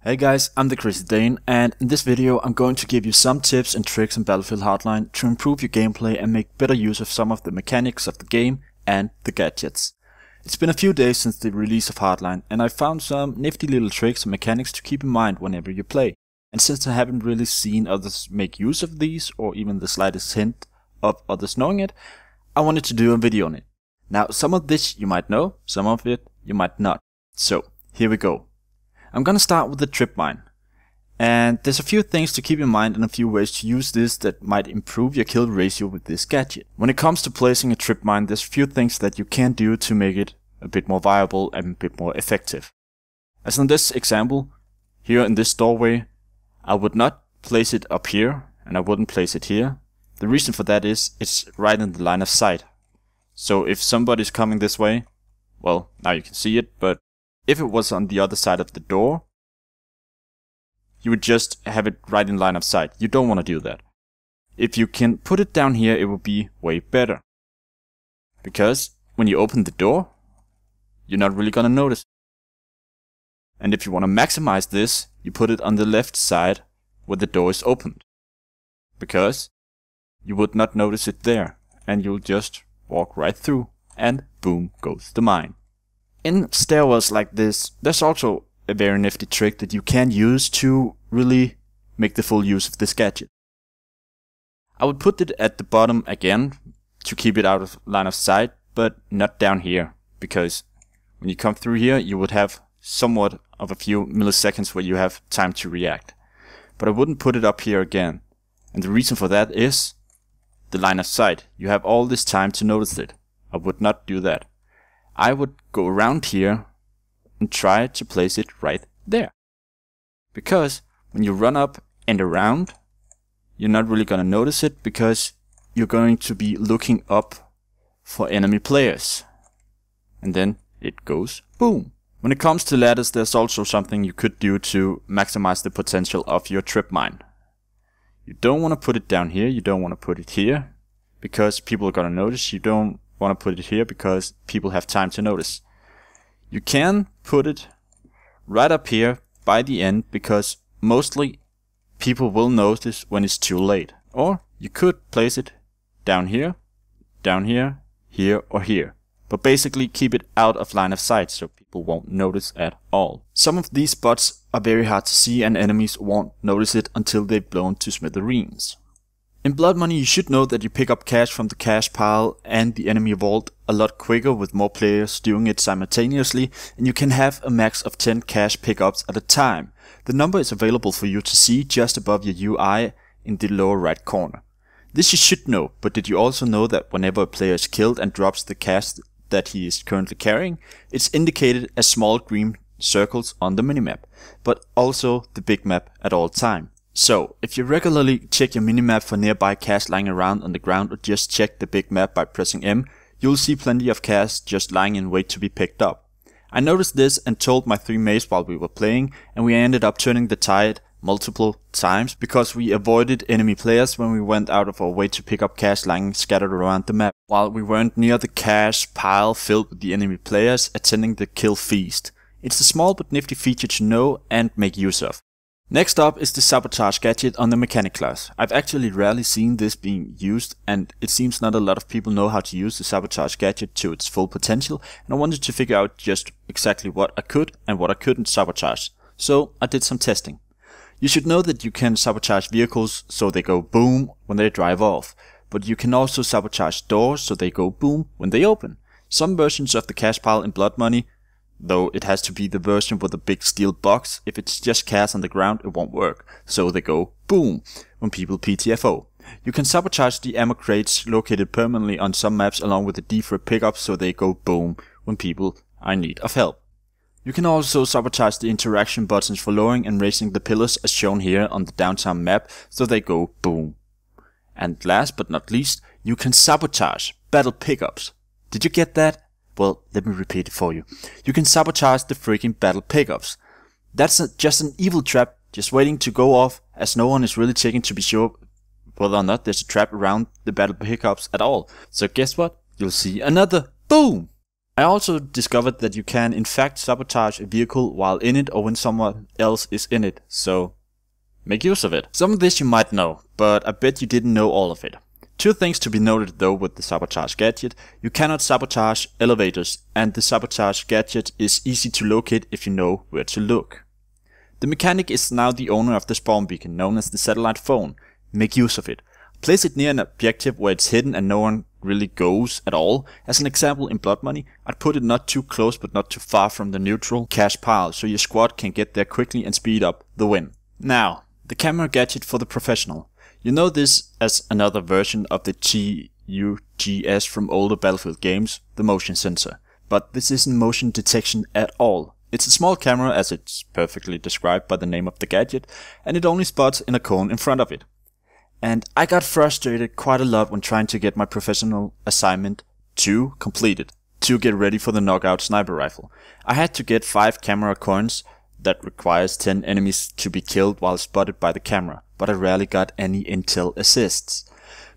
Hey guys, I'm the Crazy Dane, and in this video I'm going to give you some tips and tricks in Battlefield Hardline to improve your gameplay and make better use of some of the mechanics of the game and the gadgets. It's been a few days since the release of Hardline, and I found some nifty little tricks and mechanics to keep in mind whenever you play. And since I haven't really seen others make use of these, or even the slightest hint of others knowing it, I wanted to do a video on it. Now, some of this you might know, some of it you might not. So, here we go. I'm gonna start with the Tripmine. And there's a few things to keep in mind and a few ways to use this that might improve your kill ratio with this gadget. When it comes to placing a Tripmine, there's a few things that you can do to make it a bit more viable and a bit more effective. As in this example, here in this doorway, I would not place it up here, and I wouldn't place it here. The reason for that is, it's right in the line of sight. So if somebody's coming this way, well, now you can see it, but if it was on the other side of the door, you would just have it right in line of sight. You don't want to do that. If you can put it down here, it would be way better. Because when you open the door, you're not really gonna notice. And if you want to maximize this, you put it on the left side where the door is opened. Because you would not notice it there, and you'll just walk right through, and boom goes the mine. In stairwells like this, there's also a very nifty trick that you can use to really make the full use of this gadget. I would put it at the bottom again to keep it out of line of sight, but not down here, because when you come through here you would have somewhat of a few milliseconds where you have time to react. But I wouldn't put it up here again, and the reason for that is the line of sight. You have all this time to notice it. I would not do that. I would go around here and try to place it right there. Because when you run up and around, you're not really gonna notice it because you're going to be looking up for enemy players. And then it goes boom. When it comes to ladders, there's also something you could do to maximize the potential of your Tripmine. You don't want to put it down here, you don't want to put it here, because people are gonna notice. You don't want to put it here because people have time to notice. You can put it right up here by the end because mostly people will notice when it's too late. Or you could place it down here, here or here. But basically keep it out of line of sight so people won't notice at all. Some of these spots are very hard to see and enemies won't notice it until they've blown to smithereens. In Blood Money, you should know that you pick up cash from the cash pile and the enemy vault a lot quicker with more players doing it simultaneously, and you can have a max of 10 cash pickups at a time. The number is available for you to see just above your UI in the lower right corner. This you should know, but did you also know that whenever a player is killed and drops the cash that he is currently carrying, it's indicated as small green circles on the minimap, but also the big map at all time. So, if you regularly check your minimap for nearby cash lying around on the ground or just check the big map by pressing M, you'll see plenty of cash just lying in wait to be picked up. I noticed this and told my 3 mates while we were playing, and we ended up turning the tide multiple times because we avoided enemy players when we went out of our way to pick up cash lying scattered around the map, while we weren't near the cash pile filled with the enemy players attending the kill feast. It's a small but nifty feature to know and make use of. Next up is the Sabotage gadget on the Mechanic class. I've actually rarely seen this being used, and it seems not a lot of people know how to use the Sabotage gadget to its full potential, and I wanted to figure out just exactly what I could and what I couldn't sabotage. So I did some testing. You should know that you can sabotage vehicles so they go boom when they drive off, but you can also sabotage doors so they go boom when they open. Some versions of the cash pile in Blood Money, though it has to be the version with a big steel box. If it's just cash on the ground, it won't work. So they go boom when people PTFO. You can sabotage the ammo crates located permanently on some maps along with the defib pickups so they go boom when people are in need of help. You can also sabotage the interaction buttons for lowering and raising the pillars as shown here on the downtown map so they go boom. And last but not least, you can sabotage battle pickups. Did you get that? Well, let me repeat it for you. You can sabotage the freaking battle pickups. That's just an evil trap, just waiting to go off, as no one is really checking to be sure whether or not there's a trap around the battle pickups at all. So guess what? You'll see another boom! I also discovered that you can in fact sabotage a vehicle while in it or when someone else is in it, so make use of it. Some of this you might know, but I bet you didn't know all of it. Two things to be noted though with the sabotage gadget: you cannot sabotage elevators, and the sabotage gadget is easy to locate if you know where to look. The mechanic is now the owner of the spawn beacon, known as the satellite phone. Make use of it. Place it near an objective where it's hidden and no one really goes at all. As an example, in Blood Money, I'd put it not too close but not too far from the neutral cash pile, so your squad can get there quickly and speed up the win. Now, the camera gadget for the professional. You know this as another version of the TUGS from older Battlefield games, the motion sensor. But this isn't motion detection at all. It's a small camera, as it's perfectly described by the name of the gadget, and it only spots in a cone in front of it. And I got frustrated quite a lot when trying to get my professional assignment 2 completed, to get ready for the knockout sniper rifle. I had to get 5 camera coins that requires 10 enemies to be killed while spotted by the camera, but I rarely got any intel assists.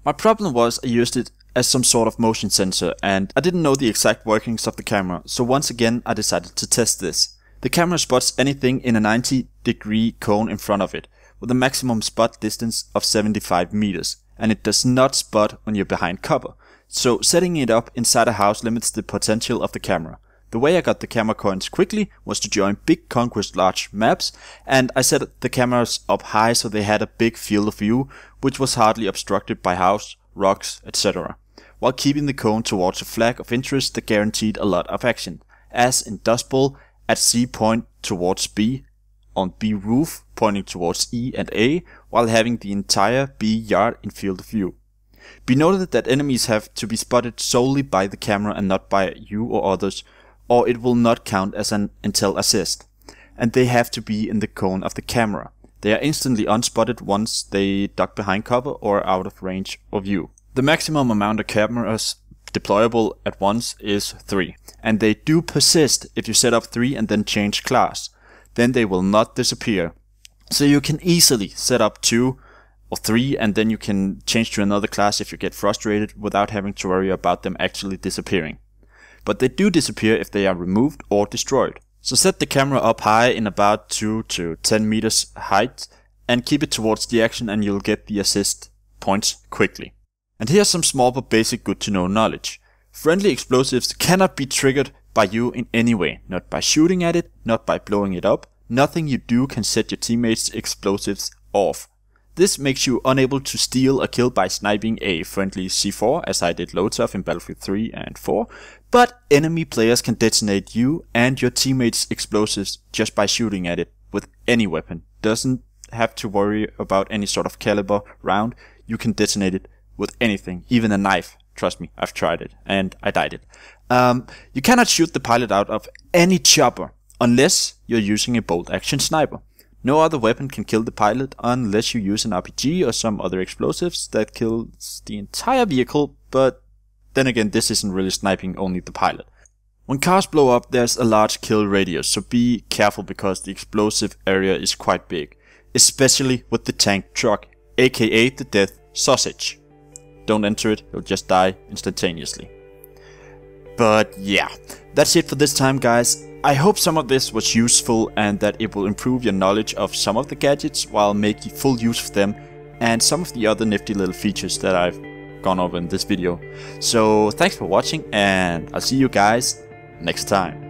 My problem was I used it as some sort of motion sensor and I didn't know the exact workings of the camera, so once again I decided to test this. The camera spots anything in a 90-degree cone in front of it, with a maximum spot distance of 75 meters, and it does not spot when you're behind cover, so setting it up inside a house limits the potential of the camera. The way I got the camera coins quickly was to join big conquest large maps, and I set the cameras up high so they had a big field of view, which was hardly obstructed by house, rocks, etc., while keeping the cone towards a flag of interest that guaranteed a lot of action, as in Dust Bowl at C point towards B, on B roof pointing towards E and A, while having the entire B yard in field of view. Be noted that enemies have to be spotted solely by the camera and not by you or others, or it will not count as an intel assist, and they have to be in the cone of the camera. They are instantly unspotted once they duck behind cover or out of range of view. The maximum amount of cameras deployable at once is 3, and they do persist if you set up 3 and then change class. Then they will not disappear. So you can easily set up 2 or 3 and then you can change to another class if you get frustrated without having to worry about them actually disappearing. But they do disappear if they are removed or destroyed. So set the camera up high in about 2 to 10 meters height and keep it towards the action and you'll get the assist points quickly. And here's some small but basic good to know knowledge. Friendly explosives cannot be triggered by you in any way, not by shooting at it, not by blowing it up. Nothing you do can set your teammates' explosives off. This makes you unable to steal a kill by sniping a friendly C4, as I did loads of in Battlefield 3 and 4, but enemy players can detonate you and your teammates' explosives just by shooting at it with any weapon. Doesn't have to worry about any sort of caliber round, you can detonate it with anything, even a knife. Trust me, I've tried it, and I died it. You cannot shoot the pilot out of any chopper, unless you're using a bolt action sniper. No other weapon can kill the pilot unless you use an RPG or some other explosives that kills the entire vehicle, but then again this isn't really sniping only the pilot. When cars blow up there's a large kill radius, so be careful because the explosive area is quite big, especially with the tank truck, aka the death sausage. Don't enter it, you'll just die instantaneously. But yeah, that's it for this time guys. I hope some of this was useful and that it will improve your knowledge of some of the gadgets while making full use of them and some of the other nifty little features that I've gone over in this video. So thanks for watching and I'll see you guys next time.